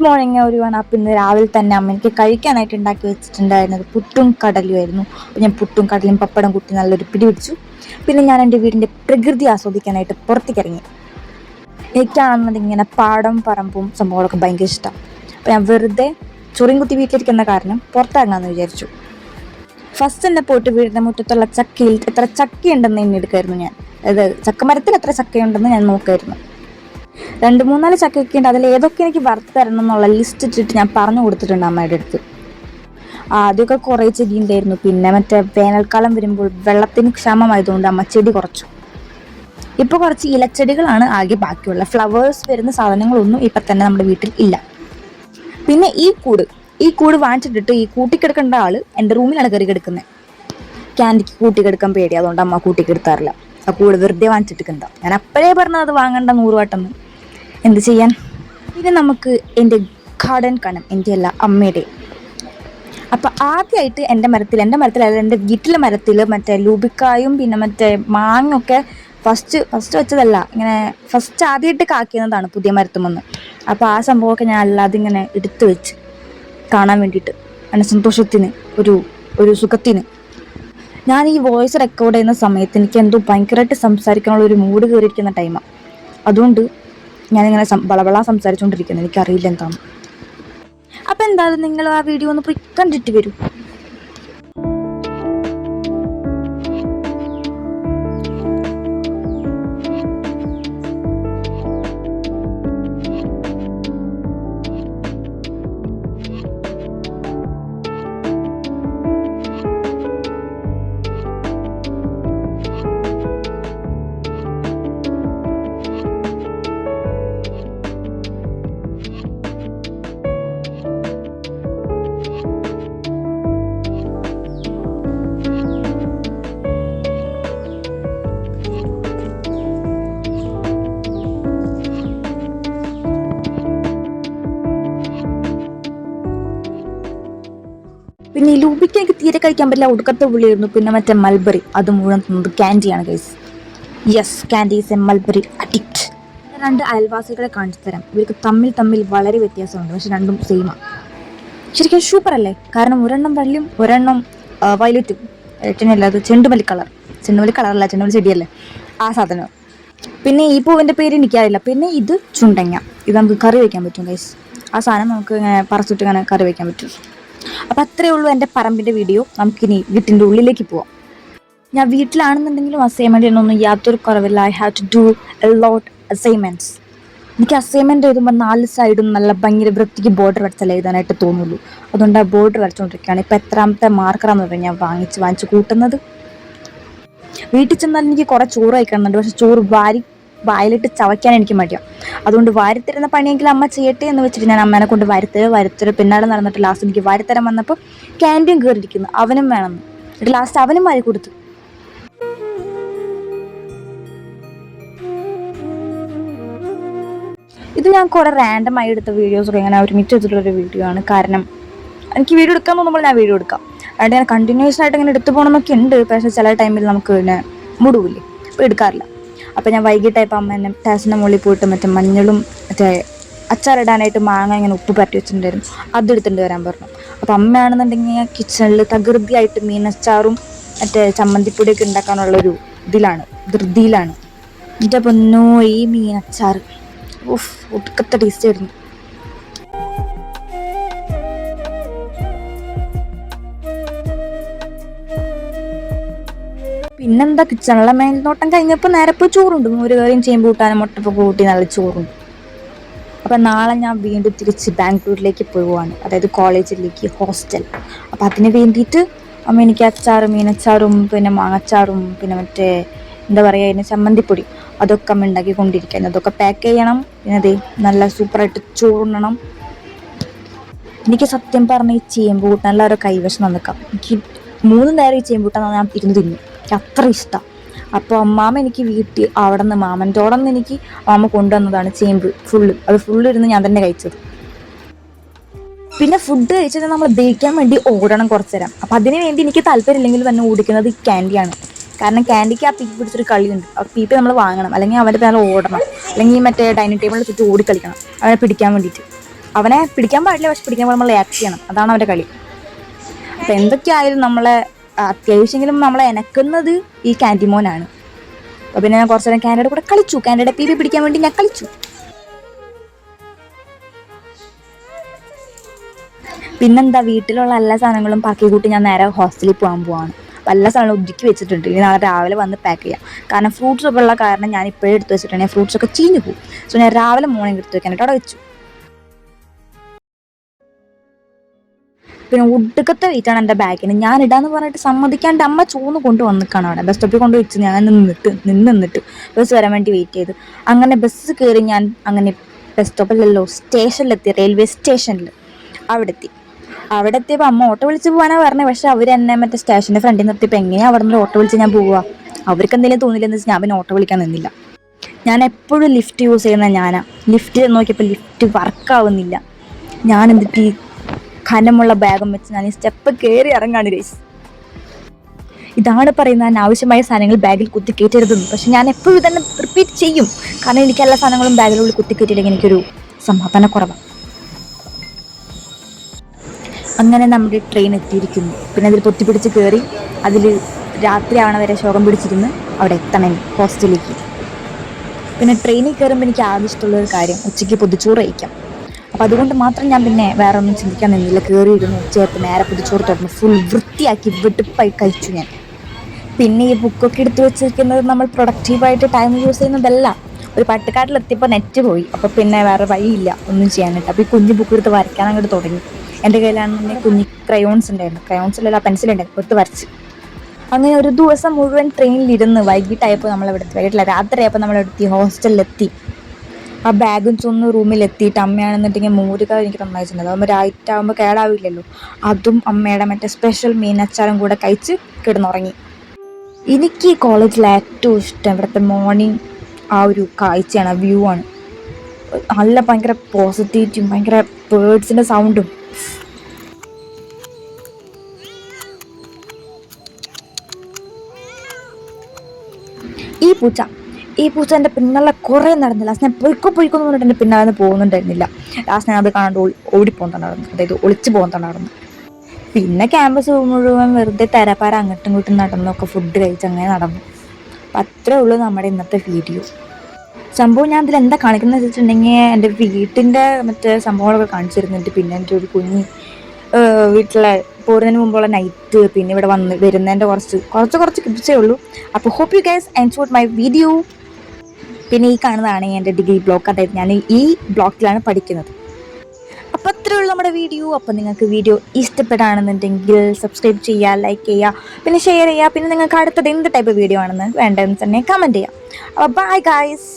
Morning everyone. അപ്പം ഇന്ന് രാവിലെ തന്നെ അമ്മ എനിക്ക് കഴിക്കാനായിട്ട് ഉണ്ടാക്കി വെച്ചിട്ടുണ്ടായിരുന്നത് പുട്ടും കടലുമായിരുന്നു. അപ്പോൾ ഞാൻ പുട്ടും കടലും പപ്പടം കൂട്ടി നല്ലൊരു പിടി പിടിച്ചു. പിന്നെ ഞാൻ എൻ്റെ വീടിൻ്റെ പ്രകൃതി ആസ്വദിക്കാനായിട്ട് പുറത്തേക്ക് ഇറങ്ങി. എനിക്കാണെന്നത് ഇങ്ങനെ പാടം പറമ്പും സംഭവങ്ങളൊക്കെ ഭയങ്കര ഇഷ്ടമാണ്. അപ്പോൾ ഞാൻ വെറുതെ ചൊറിയും കുത്തി വീട്ടിലിരിക്കുന്ന കാരണം പുറത്തിറങ്ങാമെന്ന് വിചാരിച്ചു. ഫസ്റ്റ് തന്നെ പോയിട്ട് വീടിൻ്റെ മുറ്റത്തുള്ള ചക്കയിൽ എത്ര ചക്കയുണ്ടെന്ന് എന്നെ എടുക്കായിരുന്നു ഞാൻ. അതായത് ചക്കമരത്തിൽ എത്ര ചക്കയുണ്ടെന്ന് ഞാൻ നോക്കായിരുന്നു. 2-3 ചക്കയൊക്കെ ഉണ്ട്. അതിൽ ഏതൊക്കെ എനിക്ക് വറുത്ത് തരണം എന്നുള്ള ലിസ്റ്റ് ഇട്ടിട്ട് ഞാൻ പറഞ്ഞു കൊടുത്തിട്ടുണ്ട് അമ്മയുടെ അടുത്ത്. ആദ്യമൊക്കെ കുറേ ചെടി ഉണ്ടായിരുന്നു. പിന്നെ വേനൽക്കാലം വരുമ്പോൾ വെള്ളത്തിന് ക്ഷാമമായതുകൊണ്ട് അമ്മ ചെടി കുറച്ചു. ഇപ്പോൾ കുറച്ച് ഇലച്ചെടികളാണ് ആകെ ബാക്കിയുള്ള. ഫ്ലവേഴ്സ് വരുന്ന സാധനങ്ങളൊന്നും ഇപ്പം തന്നെ നമ്മുടെ വീട്ടിൽ ഇല്ല. പിന്നെ ഈ കൂട് വാങ്ങിച്ചിട്ടിട്ട് ഈ കൂട്ടിക്കെടുക്കേണ്ട ആൾ എൻ്റെ റൂമിലാണ് കയറി കിടക്കുന്നത്. ക്യാൻഡിക്ക് കൂട്ടിക്കെടുക്കാൻ പേടി, അതുകൊണ്ട് അമ്മ കൂട്ടിക്കെടുത്താറില്ല. ആ കൂട് വെറുതെ വാങ്ങിച്ചിട്ടിട്ടുണ്ടാവും. ഞാൻ അപ്പോഴേ പറഞ്ഞത് അത് വാങ്ങണ്ട 100 വട്ടം. എന്ത് ചെയ്യാൻ. പിന്നെ നമുക്ക് എൻ്റെ ഗാർഡൻ കാണാം, എൻ്റെ അല്ല അമ്മയുടെ. അപ്പം ആദ്യമായിട്ട് എൻ്റെ മരത്തിൽ അതായത് എൻ്റെ വീട്ടിലെ മരത്തിൽ ലൂബിക്കായും പിന്നെ മാങ്ങയൊക്കെ ഫസ്റ്റ് വെച്ചതല്ല, ഇങ്ങനെ ഫസ്റ്റ് ആദ്യമായിട്ട് കാക്കുന്നതാണ് പുതിയ മരത്തുമെന്ന്. അപ്പോൾ ആ സംഭവമൊക്കെ ഞാൻ അല്ലാതെ ഇങ്ങനെ എടുത്തു വെച്ച് കാണാൻ വേണ്ടിയിട്ട്, എൻ്റെ സന്തോഷത്തിന്, ഒരു സുഖത്തിന്. ഞാൻ ഈ വോയിസ് റെക്കോർഡ് ചെയ്യുന്ന സമയത്ത് എനിക്ക് എന്തോ ഭയങ്കരമായിട്ട് സംസാരിക്കാനുള്ള ഒരു മൂഡ് കയറിയിരിക്കുന്ന ടൈമാണ്. അതുകൊണ്ട് ഞാനിങ്ങനെ വളവള സംസാരിച്ചുകൊണ്ടിരിക്കുന്നത്, എനിക്കറിയില്ല എന്താണ്. അപ്പം എന്തായാലും നിങ്ങൾ ആ വീഡിയോ ഒന്ന് പോയി കണ്ടിട്ട് വരൂ. പിന്നെ ഈ ലൂബിക്ക് എനിക്ക് തീരെ കഴിക്കാൻ പറ്റില്ല, ഒടുക്കത്തെ പുള്ളിയായിരുന്നു. പിന്നെ മൽബറി, അത് മുഴുവൻ തിന്നത് ക്യാൻഡിയാണ് guys. Yes, Candy is a mulberry addict. 2 അയൽവാസികളെ കാണിച്ചു തരാം. ഇവർക്ക് തമ്മിൽ വളരെ വ്യത്യാസമുണ്ട്, പക്ഷെ രണ്ടും സെയിമാണ്. ശരിക്കും സൂപ്പർ അല്ലേ? കാരണം ഒരെണ്ണം വെള്ളയും ഒരെണ്ണം വയലറ്റും. ഏറ്റവും അത് ചെണ്ടുമല്ലി കളറല്ല, ചെണ്ടുമല്ലി ചെടിയല്ലേ, ആ സാധനം. പിന്നെ ഈ പൂവിൻ്റെ പേര് എനിക്കറിയില്ല. പിന്നെ ഇത് ചുണ്ടങ്ങ, ഇത് നമുക്ക് കറി വയ്ക്കാൻ പറ്റും ഗൈസ്. ആ സാധനം നമുക്ക് ഇങ്ങനെ പറിച്ചിട്ട് ഇങ്ങനെ കറി വയ്ക്കാൻ പറ്റും. അപ്പം അത്രയേ ഉള്ളൂ എൻ്റെ പറമ്പിൻ്റെ വീഡിയോ. നമുക്കിനി വീട്ടിൻ്റെ ഉള്ളിലേക്ക് പോവാം. ഞാൻ വീട്ടിലാണെന്നുണ്ടെങ്കിലും അസൈൻമെൻറ്റ് എന്നൊന്നും യാതൊരു കുറവില്ല. I have to do a lot assignments. എനിക്ക് അസൈൻമെൻറ്റ് എഴുതുമ്പോൾ 4 സൈഡും നല്ല ഭയങ്കര വൃത്തിക്ക് ബോർഡർ വരച്ചല്ലേ എഴുതാനായിട്ട് തോന്നുള്ളൂ. അതുകൊണ്ട് ആ ബോർഡർ വരച്ചുകൊണ്ടിരിക്കുകയാണ്. ഇപ്പോൾ എത്രാമത്തെ മാർക്കറാന്ന് പറഞ്ഞാൽ ഞാൻ വാങ്ങിച്ച് കൂട്ടുന്നത്. വീട്ടിൽ ചെന്നാൽ എനിക്ക് കുറേ ചോറ് കഴിക്കണമെന്നുണ്ട്, പക്ഷെ ചോറ് വായിലിട്ട് ചവയ്ക്കാൻ എനിക്ക് മടിയാണ്. അതുകൊണ്ട് വാരിത്തരുന്ന പണിയെങ്കിലും അമ്മ ചെയ്യട്ടെ എന്ന് വെച്ചിട്ട് ഞാൻ അമ്മേനെ കൊണ്ട് വാരിത്തര പിന്നാലെ നടന്നിട്ട് ലാസ്റ്റ് എനിക്ക് വാരിത്തരം വന്നപ്പോൾ ക്യാൻറ്റീൻ കയറിയിരിക്കുന്നു, അവനും വേണമെന്ന്. എന്നിട്ട് ലാസ്റ്റ് അവനും വാരി കൊടുത്തു. ഇത് ഞാൻ കുറേ റാൻഡമായി എടുത്ത വീഡിയോസ് ഇങ്ങനെ ഒരുമിച്ച് വെച്ചിട്ടുള്ളൊരു വീഡിയോ ആണ്. കാരണം എനിക്ക് വീഡിയോ എടുക്കാൻ തോന്നുമ്പോൾ ഞാൻ വീഡിയോ എടുക്കാം. അതുകൊണ്ട് ഞാൻ കണ്ടിന്യൂസ് ആയിട്ട് ഇങ്ങനെ എടുത്തു പോകണമെന്നൊക്കെ ഉണ്ട്, പക്ഷേ ചില ടൈമിൽ നമുക്ക് പിന്നെ മുടിവില്ലേ, അപ്പോൾ എടുക്കാറില്ല. അപ്പോൾ ഞാൻ വൈകിട്ടായപ്പോൾ അമ്മ എന്നെ ടാസിൻ്റെ മുകളിൽ പോയിട്ട് മഞ്ഞളും അച്ചാറിടാനായിട്ട് മാങ്ങ ഇങ്ങനെ ഉപ്പ് പരട്ടി വെച്ചിട്ടുണ്ടായിരുന്നു, അതെടുത്തിട്ട് വരാൻ പറഞ്ഞു. അപ്പോൾ അമ്മയാണെന്നുണ്ടെങ്കിൽ കിച്ചണിൽ തകൃതിയായിട്ട് മീനച്ചാറും ചമ്മന്തിപ്പൊടിയൊക്കെ ഉണ്ടാക്കാനുള്ളൊരു ധൃതിയിലാണ്. എൻ്റെ പൊന്നോ, ഈ മീനച്ചാർ ഒടുക്കത്തെ ടേസ്റ്റ് ആയിരുന്നു. പിന്നെന്താ, കിച്ചണിലെ മേൽനോട്ടം കഴിഞ്ഞപ്പോൾ നേരെ പോയി ചോറുണ്ട്. 100 കറിയും ചേമ്പ് കൂട്ടാനും മുട്ടപ്പൊക്കെ കൂട്ടി നല്ല ചോറുണ്ട്. അപ്പം നാളെ ഞാൻ വീണ്ടും തിരിച്ച് ബാംഗ്ലൂരിലേക്ക് പോവുകയാണ്, അതായത് കോളേജിലേക്ക്, ഹോസ്റ്റൽ. അപ്പം അതിന് വേണ്ടിയിട്ട് അമ്മ എനിക്ക് മീനച്ചാറും പിന്നെ മാങ്ങച്ചാറും പിന്നെ എന്താ പറയുക, അതിന് ചമ്മന്തിപ്പൊടി, അതൊക്കെ അമ്മ ഉണ്ടാക്കിക്കൊണ്ടിരിക്കുകയാണ്. അതൊക്കെ പാക്ക് ചെയ്യണം. പിന്നെ നല്ല സൂപ്പറായിട്ട് ചോറുണ്ണണം. എനിക്ക് സത്യം പറഞ്ഞ ഈ ചേമ്പ് കൂട്ടാൻ എല്ലാവരും കൈവശം നിൽക്കാം. എനിക്ക് 3 നേരം ഈ ചേമ്പ് കൂട്ടാൻ ഞാൻ ഇരുന്ന് തിന്നു, എനിക്ക് അത്ര ഇഷ്ടമാണ്. അപ്പോൾ അമ്മാമ്മ എനിക്ക് വീട്ടിൽ അവിടെ നിന്ന് മാമൻ്റെ അവിടെ നിന്ന് എനിക്ക് അമ്മ കൊണ്ടുവന്നതാണ് ചേമ്പ് ഫുള്ള് ഇരുന്ന് ഞാൻ തന്നെ കഴിച്ചത്. പിന്നെ ഫുഡ് കഴിച്ചിട്ട് നമ്മൾ ദഹിക്കാൻ വേണ്ടി ഓടണം കുറച്ച് നേരം. അപ്പം അതിന് വേണ്ടി എനിക്ക് താല്പര്യമില്ലെങ്കിൽ തന്നെ ഓടിക്കുന്നത് ഈ ക്യാൻഡിയാണ്. കാരണം ക്യാൻഡിക്ക് ആ പീപ്പ് പിടിച്ചൊരു കളിയുണ്ട്. ആ പീപ്പ് നമ്മൾ വാങ്ങണം, അല്ലെങ്കിൽ അവൻ്റെ പേരെ ഓടണം, അല്ലെങ്കിൽ ഡൈനിങ് ടേബിളിൽ ചുറ്റും ഓടിക്കളിക്കണം അവനെ പിടിക്കാൻ വേണ്ടിയിട്ട്. അവനെ പിടിക്കാൻ പാടില്ല, പക്ഷെ പിടിക്കാൻ നമ്മൾ റിയാക്ട് ചെയ്യണം, അതാണ് അവൻ്റെ കളി. അപ്പം എന്തൊക്കെയായാലും നമ്മളെ അത്യാവശ്യമെങ്കിലും നമ്മളെ എനക്കുന്നത് ഈ ക്യാൻഡിമോനാണ്. അപ്പോൾ പിന്നെ ഞാൻ കുറച്ച് നേരം ക്യാൻഡിയുടെ കൂടെ കളിച്ചു. ക്യാൻഡിയുടെ പി പിടിക്കാൻ വേണ്ടി ഞാൻ കളിച്ചു. പിന്നെന്താ, വീട്ടിലുള്ള എല്ലാ സാധനങ്ങളും പാക്കി കൂട്ടി ഞാൻ നേരെ ഹോസ്റ്റലിൽ പോകാൻ അപ്പോൾ എല്ലാ സാധനങ്ങളും ഒതുക്കി വെച്ചിട്ടുണ്ട്. ഇനി നാളെ രാവിലെ വന്ന് പാക്ക് ചെയ്യാം. കാരണം ഫ്രൂട്ട്സ് ഒക്കെ ഉള്ള കാരണം ഞാൻ ഇപ്പോഴേ എടുത്ത് വെച്ചിട്ടുണ്ടെങ്കിൽ ഫ്രൂട്ട്സൊക്കെ ചീഞ്ഞു പോകും. സോ ഞാൻ രാവിലെ മോർണിംഗ് എടുത്ത് വെക്കാനായിട്ട് അവിടെ വെച്ചു. പിന്നെ ഒടുക്കത്തെ വെയിറ്റാണ് എൻ്റെ ബാഗിന്. ഞാൻ ഇടാന്ന് പറഞ്ഞിട്ട് സമ്മതിക്കാണ്ട് അമ്മ ചൂന്ന് കൊണ്ട് വന്നിക്കാണ് അവിടെ ബസ് സ്റ്റോപ്പിൽ കൊണ്ട് വെച്ച്. ഞാൻ നിന്നിട്ട് ബസ് വരാൻ വേണ്ടി വെയിറ്റ് ചെയ്ത്. അങ്ങനെ ബസ് കയറി ഞാൻ അങ്ങനെ ബസ് സ്റ്റോപ്പിലല്ലോ, സ്റ്റേഷനിലെത്തി, റെയിൽവേ സ്റ്റേഷനിൽ. അവിടെ എത്തിയപ്പോൾ അമ്മ ഓട്ടോ വിളിച്ച് പോകാനാണ് പറഞ്ഞത്. പക്ഷെ അവർ എന്നെ മറ്റേ സ്റ്റേഷൻ്റെ ഫ്രണ്ടിൽ നിർത്തിയപ്പോൾ എങ്ങനെയാണ് അവിടെ നിന്ന് ഓട്ടോ വിളിച്ച് ഞാൻ പോവുക? അവർക്ക് എന്തെങ്കിലും തോന്നില്ലെന്ന് വെച്ചാൽ ഞാൻ പിന്നെ ഓട്ടോ വിളിക്കാൻ നിന്നില്ല. ഞാൻ എപ്പോഴും ലിഫ്റ്റ് യൂസ് ചെയ്യുന്ന ലിഫ്റ്റ് നോക്കിയപ്പോൾ ലിഫ്റ്റ് വർക്കാവുന്നില്ല. ഞാൻ എന്നിട്ട് ഈ ഖനമുള്ള ബാഗും വെച്ച് ഞാൻ ഈ സ്റ്റെപ്പ് കയറി ഇറങ്ങാണ് ഗൈസ്. ഇതാണ് പറയുന്നത്, അനാവശ്യമായ സാധനങ്ങൾ ബാഗിൽ കുത്തിക്കയറ്റരുതെന്ന്. പക്ഷെ ഞാൻ എപ്പോഴും ഇതന്നെ റിപ്പീറ്റ് ചെയ്യും. കാരണം എനിക്ക് എല്ലാ സാധനങ്ങളും ബാഗിനുള്ളിൽ കുത്തിക്കയറ്റിയില്ലെങ്കിൽ എനിക്കൊരു സമാധാനക്കുറവാണ്. അങ്ങനെ നമ്മുടെ ട്രെയിൻ എത്തിയിരിക്കുന്നു. പിന്നെ അതിൽ പൊത്തിപ്പിടിച്ച് കയറി അതിൽ രാത്രി ആവണ വരെ ശോകം പിടിച്ചിരുന്ന് അവിടെ എത്തണം ഹോസ്റ്റലിലേക്ക്. പിന്നെ ട്രെയിനിൽ കയറുമ്പോൾ എനിക്ക് ആദ്യം ഇഷ്ടമുള്ളൊരു കാര്യം ഉച്ചയ്ക്ക് പൊതിച്ചോറ് കഴിക്കാം. അപ്പോൾ അതുകൊണ്ട് മാത്രം ഞാൻ പിന്നെ വേറെ ഒന്നും ചിന്തിക്കാൻ നിന്നില്ല. കയറിയിരുന്നു, ഉച്ചയായപ്പോൾ നേരെ പൊതിച്ചോറ് തുറന്നു ഫുൾ വൃത്തിയാക്കി വെടുപ്പായി കഴിച്ചു ഞാൻ. പിന്നെ ഈ ബുക്കൊക്കെ എടുത്തു വെച്ചിരിക്കുന്നത് നമ്മൾ പ്രൊഡക്റ്റീവായിട്ട് ടൈം യൂസ് ചെയ്യുന്നതല്ല. ഒരു പട്ടിക്കാട്ടിലെത്തിയപ്പോൾ നെറ്റ് പോയി. അപ്പോൾ പിന്നെ വേറെ വഴിയില്ല ഒന്നും ചെയ്യാനായിട്ട്. അപ്പോൾ ഈ കുഞ്ഞു ബുക്ക് എടുത്ത് വരയ്ക്കാൻ അങ്ങോട്ട് തുടങ്ങി. എൻ്റെ കയ്യിലാണെന്നുണ്ടെങ്കിൽ കുഞ്ഞ് ക്രയോൺസ് ഉണ്ടായിരുന്നു, ക്രയോൺസിലല്ല പെൻസിലുണ്ടായിരുന്നു, എടുത്ത് വരച്ച്. അങ്ങനെ ഒരു ദിവസം മുഴുവൻ ട്രെയിനിലിരുന്ന് വൈകിട്ടായപ്പോൾ വൈകിട്ടില്ല രാത്രിയായപ്പോൾ നമ്മളെടുത്തി ഹോസ്റ്റലിലെത്തി. ആ ബാഗും ചൊന്ന് റൂമിലെത്തിയിട്ട് അമ്മയാണെന്നുണ്ടെങ്കിൽ മോരുക എനിക്ക് നന്നായിട്ടുണ്ട്. അതാകുമ്പോൾ രായിട്ടാകുമ്പോൾ കേടാവില്ലല്ലോ. അതും അമ്മയുടെ മറ്റേ സ്പെഷ്യൽ മീനച്ചാറും കൂടെ കഴിച്ച് കിടന്നുറങ്ങി. എനിക്ക് ഈ കോളേജിൽ ഏറ്റവും ഇഷ്ടം ഇവിടുത്തെ മോർണിംഗ് ആ ഒരു കാഴ്ചയാണ്, ആ വ്യൂ ആണ്. നല്ല ഭയങ്കര പോസിറ്റിവിറ്റിയും ഭയങ്കര ബേർഡ്സിൻ്റെ സൗണ്ടും. ഈ പൂച്ച എൻ്റെ പിന്നാലെ കുറേ നടന്നില്ല. ലാസ്റ്റ് ഞാൻ പൊയ്ക്കോന്ന് പറഞ്ഞിട്ട് എൻ്റെ പിന്നാലെ പോകുന്നുണ്ടായിരുന്നില്ല. ലാസ്റ്റ് ഞാൻ അത് കാണാണ്ട് ഓടിപ്പോകുന്നുണ്ടായിരുന്നു, അതായത് ഒളിച്ചു പോകുന്നുണ്ടായിരുന്നു. പിന്നെ ക്യാമ്പസ് മുഴുവൻ വെറുതെ തരപ്പാര അങ്ങോട്ടും ഇങ്ങോട്ടും നടന്നൊക്കെ ഫുഡ് കഴിച്ച് അങ്ങനെ നടന്നു. അപ്പം അത്രേ ഉള്ളൂ നമ്മുടെ ഇന്നത്തെ വീഡിയോ. സംഭവം ഞാൻ അതിൽ എന്താ കാണിക്കുന്നത് വെച്ചിട്ടുണ്ടെങ്കിൽ എൻ്റെ വീട്ടിൻ്റെ മറ്റേ സംഭവങ്ങളൊക്കെ കാണിച്ചിരുന്നുണ്ട്. പിന്നെ എൻ്റെ ഒരു കുഞ്ഞ് വീട്ടിലെ പോരുന്നതിന് മുമ്പുള്ള നൈറ്റ്, പിന്നെ ഇവിടെ വരുന്നതിൻ്റെ കുറച്ച് കിപ്പിച്ചേ ഉള്ളൂ. അപ്പോൾ hope you guys enjoyed my video. പിന്നെ ഈ കാണുന്നതാണ് എൻ്റെ ഡിഗ്രി ബ്ലോക്ക്, അതായത് ഞാൻ ഈ ബ്ലോക്കിലാണ് പഠിക്കുന്നത്. അപ്പോൾ അത്രേ ഉള്ളൂ നമ്മുടെ വീഡിയോ. അപ്പോൾ നിങ്ങൾക്ക് വീഡിയോ ഇഷ്ടപ്പെടുകയാണെന്നുണ്ടെങ്കിൽ സബ്സ്ക്രൈബ് ചെയ്യുക, ലൈക്ക് ചെയ്യുക, പിന്നെ ഷെയർ ചെയ്യുക. പിന്നെ നിങ്ങൾക്ക് അടുത്തത് എന്ത് ടൈപ്പ് വീഡിയോ ആണെന്ന് വേണ്ടതെന്ന് തന്നെ കമൻറ്റ് ചെയ്യാം. അപ്പോൾ ബൈ ഗൈസ്.